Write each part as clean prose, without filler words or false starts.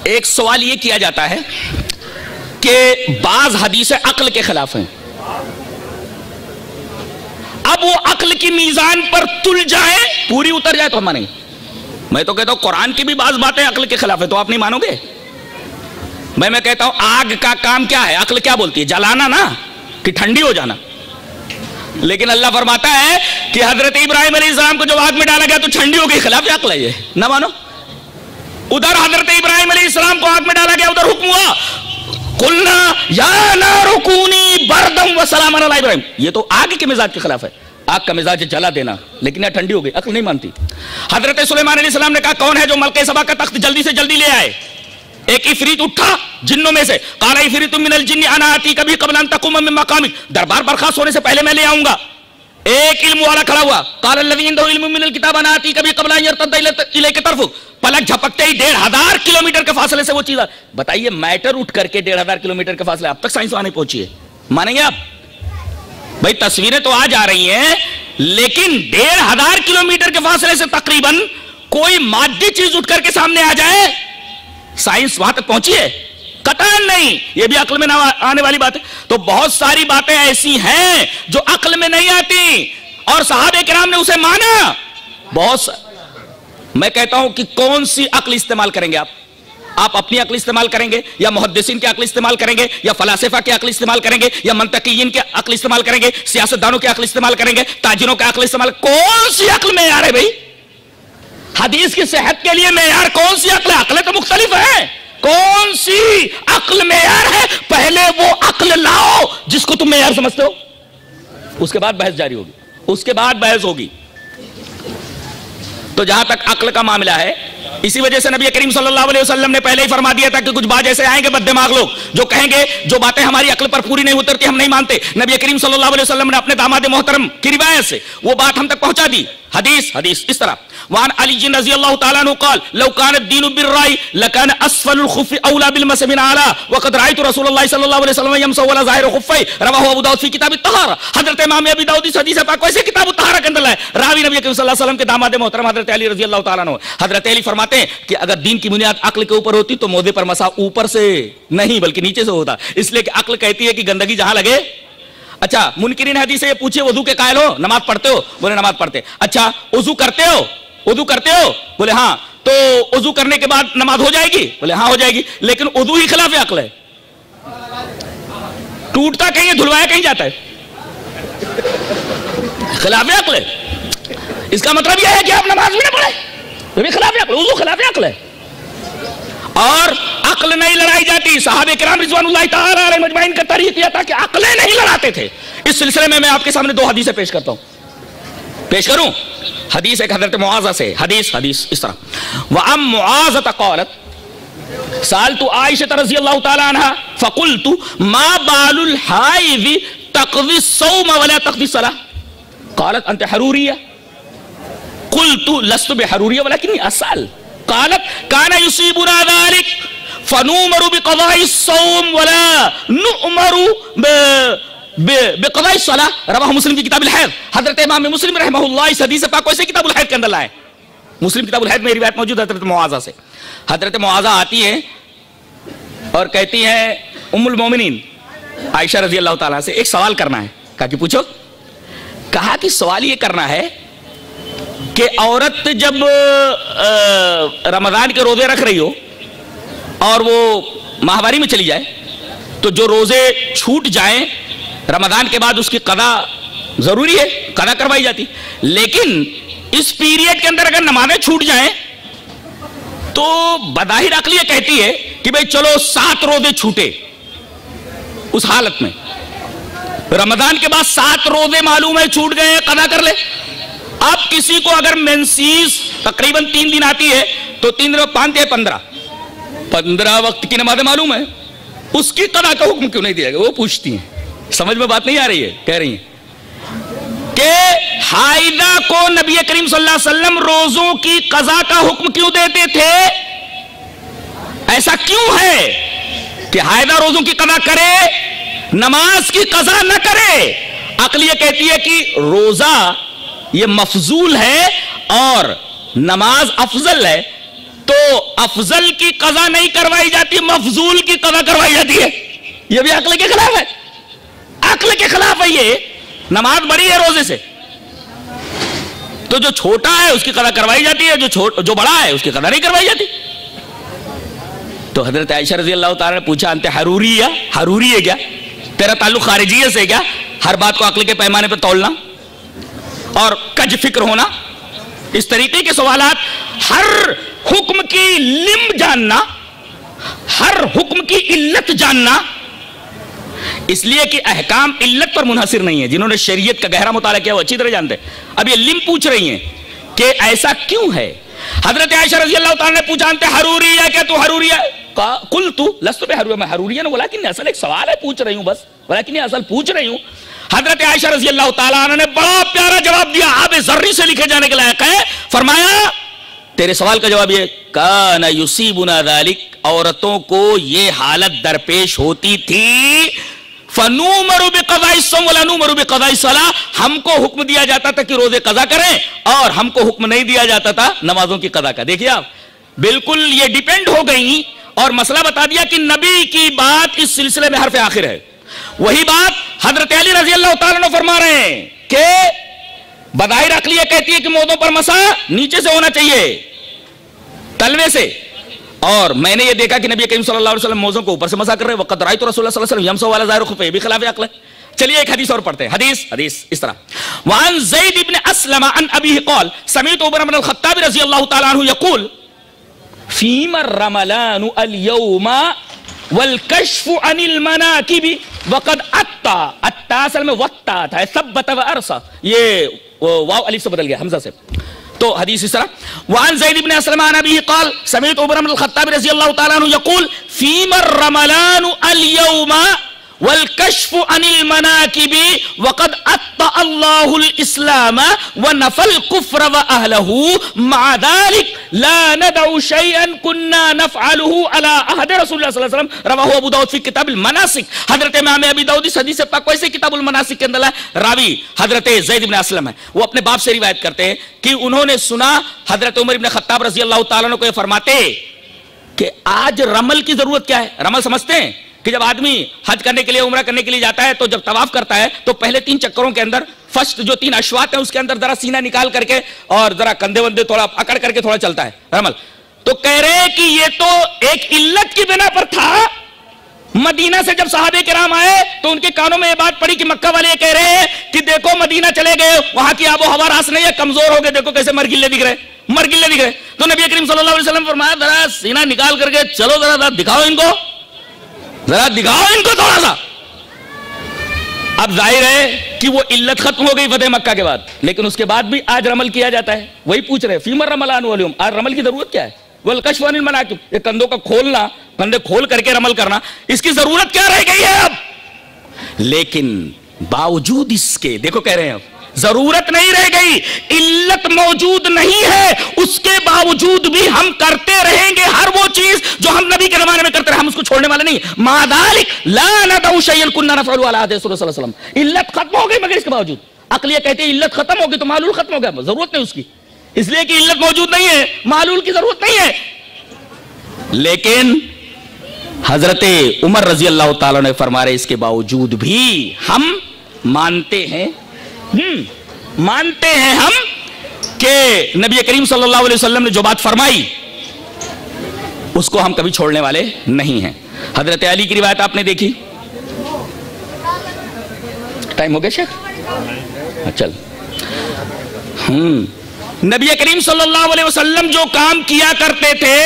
ایک سوال یہ کیا جاتا ہے کہ بعض حدیثیں عقل کے خلاف ہیں، اب وہ عقل کی میزان پر تل جائے، پوری اتر جائے تو ہم مانیں گے۔ میں تو کہتا ہوں قرآن کی بھی بعض باتیں عقل کے خلاف ہے، تو آپ نہیں مانو گے؟ میں کہتا ہوں آگ کا کام کیا ہے؟ عقل کیا بولتی ہے؟ جلانا نا، کہ ٹھنڈی ہو جانا۔ لیکن اللہ فرماتا ہے کہ حضرت ابراہیم علیہ السلام کو جو آگ میں ڈالا گیا تو ٹھنڈی ہو گئی، خلاف عقل ہے یہ، نہ مانو۔ ادھر حضرت ابراہیم علیہ السلام کو آگ میں ڈالا گیا، ادھر حکم ہوا قلنا یا نار کونی بردم وسلاما علی ابراہیم، یہ تو آگ کے مزاج کے خلاف ہے۔ آگ کا مزاج جلا دینا، لیکن یہ ٹھنڈی ہو گئی، عقل نہیں مانتی۔ حضرت سلیمان علیہ السلام نے کہا کون ہے جو ملکہ سبا کا تخت جلدی سے جلدی لے آئے؟ ایک عفریت اٹھا جنوں میں سے، قال عفریت من الجن انا آتیک بہ قبل ان تقوم من مقامک، دربار برخاست ہونے سے پہلے میں لے آؤں گا۔ ایک علم والا کھڑا ہوا، قال الذی عنده علم من الکتاب انا آتیک بہ قبل ان یرتد الیک طرفک، پلک جھپکتے ہی 1500 کلومیٹر کے فاصلے سے وہ چیز۔ بتائیے میٹر اٹھ کر کے 1500 کلومیٹر کے فاصلے، اب تک سائنس وہاں نہیں پہنچی ہے، مانیں گے آپ؟ بھائی تصویریں تو آ جا رہی ہیں، لیکن 1500 کلومیٹر کے فاصلے سے تقریباً کوئی مادی چیز اٹھ کر کے سامنے آ جائے، سائنس وہاں تک پہنچی ہے؟ قطعاً نہیں، یہ بھی عقل میں نہ آنے والی بات ہے۔ تو بہت ساری باتیں ایسی ہیں جو عقل میں نہیں آتی، اور صحابہ کرام نے اسے مانا۔ میں کہتا ہوں کہ کون سی عقل استعمال کریں گے آپ اپنی عقل استعمال کریں گے، یا محدثین کی عقل استعمال کریں گے، یا فلاسفہ کی عقل استعمال کریں گے، یا منطقیین کی عقل استعمال کریں گے، سیاستدانوں کی عقل استعمال کریں گے، تاجروں کی عقل استعمال؟ کون سی عقل معیار ہے بھائی؟ حدیث کی صحت کے لیے معیار کون سی عقل ہے؟ عقلیں تو مختلف ہیں، کون سی عقل معیار ہے؟ پہلے وہ عقل لاؤ جس کو تم معیار سمجھتے ہو، اس کے بعد بحث جاری ہوگی، اس کے بعد بحث ہوگی۔ تو جہاں تک عقل کا معاملہ ہے، اسی وجہ سے نبی کریم صلی اللہ علیہ وسلم نے پہلے ہی فرما دیا تھا کہ کچھ بات ایسے آئیں گے بد دماغ لوگ جو کہیں گے جو باتیں ہماری عقل پر پوری نہیں اترتی ہم نہیں مانتے۔ نبی کریم صلی اللہ علیہ وسلم نے اپنے داماد محترم کی روایت سے وہ بات ہم تک پہنچا دی۔ حدیث اس طرح، وعن علی رضی اللہ تعالیٰ عنہ قال لو كان الدين بالرأي لكان اسفل الخف اولى بالمس من اعلى وقد رايت رسول الله صلی اللہ علیہ وسلم يمسح ولا ظاهر خفيه رواه ابو داؤد في کتاب الطہارہ۔ حضرت امام ابی داؤد اس حدیث پاک کو ایسے کتاب الطہارہ کے اندر لائے، راوی نبی کریم صلی اللہ علیہ وسلم کے داماد محترم حضرت علی رضی اللہ تعالیٰ عنہ۔ حضرت علی فرماتے ہیں کہ اگر دین کی بنیاد عقل کے اوپر ہوتی تو موضع پر مسا اوپر سے نہیں بلکہ نیچے سے ہوتا، اس لیے کہ عقل کہتی ہے کہ گندگی جہاں لگے۔ اچھا منکرین حدیث سے یہ پوچھے وضو کے قائل ہو، نماز پڑھتے ہو؟ بولے نماز پڑھتے۔ اچھا وضو کرتے ہو؟ بولے ہاں، تو وضو کرنے کے بعد نماز ہو جائے گی؟ بولے ہاں ہو جائے گی، لیکن وضو ہی خلاف عقل ہے، ٹوٹتا کہیں دھلوایا کہیں جاتا ہے، خلاف عقل ہے۔ اس کا مطلب یہ ہے کہ آپ نماز بھی نہ پڑھیں، یہ بھی خلاف عقل، وضو خلاف عقل ہے، اور عقل نہیں لڑائی جاتی۔ صحابہ کرام رضوان اللہ تعالی علیہم اجمعین کا طریقہ یہ تھا کہ عقلیں نہیں لڑاتے تھے۔ اس سلسلے میں آپ کے سامنے 2 حدیثیں پیش کرتا ہوں، پیش کروں۔ حدیث ایک حضرت معاذہ سے، حدیث اس طرح، وعن معاذہ قالت سألت عائشہ رضی اللہ تعالی عنہ فقلت ما بال الحائض تقضی الصوم ولا تقضی الصلاة قالت انت حروریہ قلت لست بحروریہ ولکنی اسأل قالت كان يصيبنا ذلك فنؤمر بقضاء الصوم ولا نؤمر بقضاء الصلاة رواہ مسلم کی کتاب الحیض۔ حضرت امام مسلم رحمہ اللہ اس حدیث پاک کو اسے کتاب الحیض کے اندر لائے، مسلم کتاب الحیض میں روایت موجود ہے حضرت معاذہ سے۔ حضرت معاذہ آتی ہے اور کہتی ہے ام المومنین عائشہ رضی اللہ تعالیٰ سے ایک سوال کرنا ہے۔ کہا کہ پوچھو؟ کہا کہ سوال یہ کرنا ہے کہ عورت جب رمضان کے روزے رکھ رہی ہو اور وہ ماہواری میں چلی جائے تو جو روزے چھوٹ جائیں رمضان کے بعد اس کی قضا ضروری ہے، قضا کروائی جاتی، لیکن اس پیریڈ کے اندر اگر نمازیں چھوٹ جائیں تو بظاہر عقل یہ کہتی ہے کہ بھئی چلو 7 روزے چھوٹے، اس حالت میں رمضان کے بعد 7 روزے معلوم ہے چھوٹ گئے، قضا کر لے۔ اب کسی کو اگر مینسیز تقریباً 3 دن آتی ہے تو 3 دن 5 ہے 15 وقت کی نمازیں معلوم ہے، اس کی قضا کا حکم کیوں نہیں دیا گیا؟ وہ پوچھتی ہیں، سمجھ میں بات نہیں آ رہی ہے؟ کہہ رہی ہیں کہ حائضہ کو نبی کریم صلی اللہ علیہ وسلم روزوں کی قضا کا حکم کیوں دیتے تھے؟ ایسا کیوں ہے کہ حائضہ روزوں کی قضا کرے نماز کی قضا نہ کرے؟ عقل یہ کہتی ہے کہ روزہ یہ مفضول ہے اور نماز افضل ہے، تو افضل کی قضا نہیں کروائی جاتی، مفضول کی قضا کروائی جاتی ہے. یہ بھی عقل کے خلاف ہے، عقل کے خلاف ہے. یہ نماز بڑی ہے روزے سے، تو جو چھوٹا ہے اس کی قضا کروائی جاتی ہے، جو بڑا ہے اس کی قضا نہیں کروائی جاتی. تو حضرت عائشہ رضی اللہ تعالیٰ نے پوچھا انت حروری ہے؟ حروری ہے کیا؟ تیرا تعلق خارجیت سے کیا؟ ہر بات کو عقل کے پیمانے پر تولنا اور کج فکر ہونا، اس طریقے کے سوالات. ہر حکم کی لم جاننا، ہر حکم کی علت جاننا، اس لیے کہ احکام علت پر منحصر نہیں ہے. جنہوں نے شریعت کا گہرا مطالعہ کیا وہ اچھی طرح جانتے ہیں. اب یہ لم پوچھ رہی ہیں کہ ایسا کیوں ہے. حضرت عائشہ رضی اللہ تعالیٰ نے پوچھا انت حروری ہے کیا؟ تو حروری ہے؟ قلت لست بحروری، میں حروری نہ، ولیکن اصل ایک سوال ہے پوچھ رہی ہوں بس، ولیکن اصل پوچھ رہی ہوں. حضرت عائشہ رضی اللہ تعالیٰ عنہ نے بڑا پیارا جواب دیا، آب ذری سے لکھے جانے کے لائق ہے. فرمایا تیرے سوال کا جواب یہ کان یصیبنا ذالک، عورتوں کو یہ حالت درپیش ہوتی تھی. فنؤمر بقضاء الصوم ولا نؤمر بقضاء الصلاۃ، ہم کو حکم دیا جاتا تھا کہ روزے قضا کریں اور ہم کو حکم نہیں دیا جاتا تھا نمازوں کی قضا کا. دیکھیے آپ بالکل یہ ڈیپینڈ ہو گئی اور مسئلہ بتا دیا کہ نبی کی بات اس سلسلے میں حرف آخر ہے. وہی بات حضرت علی رضی اللہ تعالیٰ عنہ فرما رہے ہیں کہ بظاہر عقلیہ کہتی ہے کہ موضوع پر مسا نیچے سے ہونا چاہیے، تلوے سے، اور میں نے یہ دیکھا کہ نبی کریم صلی اللہ علیہ وسلم موضوع کو اوپر سے مسا کر رہے ہیں. وقد رأیت رسول اللہ صلی اللہ علیہ وسلم یمسح علی ظاہر خفیہ، بھی خلاف عقل ہے. چلیے ایک حدیث اور پڑھتے ہیں. حدیث اس طرح وعن زید بن اسلم عن ابیہ قال سمعت عمر بن الخطاب رضی اللہ تعالیٰ عنہ یقول فیما الرملان اليوم والکشف عن المناکب وقد اتا اصل میں وقتا تھا، ثبت و ارسا، یہ واو الف سے بدل گیا حمزہ سے. تو حدیث اس طرح وعن زید بن اسلم عن ابیہ قال سمعت عمر بن الخطاب رضی اللہ تعالیٰ عنہ یقول فیما الرملان اليوم والکشف عن المناکب وقد اطأ اللہ الاسلام ونفى الكفر واہلہ مع ذلك لا ندع شيئا كنا نفعله على عهد رسول اللہ صلی اللہ علیہ وسلم رواہ ابو داؤد فی کتاب المناسک. حضرت امام ابی داؤد اس حدیث پاک کو ایسے کتاب المناسک کے اندر راوی حضرت زید بن اسلم ہے. وہ اپنے باپ سے روایت کرتے ہیں کہ انہوں نے سنا حضرت عمر بن خطاب رضی اللہ تعالیٰ عنہ کو یہ فرماتے کہ آج رمل کی ضرورت کیا ہے. رمل سمجھتے ہیں کہ جب آدمی حج کرنے کے لیے عمرہ کرنے کے لیے جاتا ہے تو جب طواف کرتا ہے تو پہلے 3 چکروں کے اندر فرسٹ جو 3 اشواط ہیں اس کے اندر ذرا سینہ نکال کر کے اور ذرا کندھے وندے تھوڑا اکڑ کر کے تھوڑا چلتا ہے رمل. تو کہہ رہے ہیں کہ یہ تو ایک علت کی بنا پر تھا. مدینہ سے جب صحابہ کرام آئے تو ان کے کانوں میں یہ بات پڑی کہ مکہ والے کہہ رہے ہیں کہ دیکھو مدینہ چلے گئے، وہاں کی آب و ہوا راس نہیں ہے، کمزور ہو گئے، دیکھو کیسے مرگلے دکھ رہے. تو نبی کریم صلی اللہ علیہ وسلم فرمایا ذرا سینہ نکال کر کے چلو، ذرا دکھاؤ ان کو، ذرا دکھاؤ ان کو تھوڑا سا. اب ظاہر ہے کہ وہ علت ختم ہو گئی فتح مکہ کے بعد، لیکن اس کے بعد بھی آج رمل کیا جاتا ہے. وہی پوچھ رہے فیما الرملان اليوم، آج رمل کی ضرورت کیا ہے؟ والکشف عن المناکب، یہ کندھوں کا کھولنا، کندھے کھول کر کے رمل کرنا، اس کی ضرورت کیا رہ گئی ہے اب؟ لیکن باوجود اس کے دیکھو کہہ رہے ہیں اب ضرورت نہیں رہ گئی، علت موجود نہیں ہے، اس کے باوجود بھی ہم کرتے رہیں گے ہر وہ چیز جو ہم نبی کے زمانے میں کرتے رہے، ہم اس کو چھوڑنے والے نہیں. مع ذلك لا ندع شيئا كنا نفعله على عهد رسول الله صلی اللہ علیہ وسلم. علت ختم ہو گئی مگر اس کے باوجود عقلیہ کہتے ہیں علت ختم ہو گئی تو معلول ختم ہو گیا، ضرورت نہیں اس کی، اس لیے کہ علت موجود نہیں ہے، معلول کی ضرورت نہیں ہے. لیکن حضرت عمر رضی اللہ تعالیٰ نے فرما رہے اس کے باوجود بھی ہم مانتے ہیں ہم کہ نبی کریم صلی اللہ علیہ وسلم نے جو بات فرمائی اس کو ہم کبھی چھوڑنے والے نہیں ہیں. حضرت علی کی روایت آپ نے دیکھی. ٹائم ہو گیا شیخ؟ چل. نبی کریم صلی اللہ علیہ وسلم جو کام کیا کرتے تھے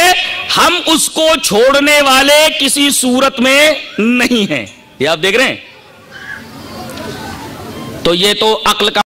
ہم اس کو چھوڑنے والے کسی صورت میں نہیں ہیں. یہ آپ دیکھ رہے ہیں. تو یہ تو عقل کا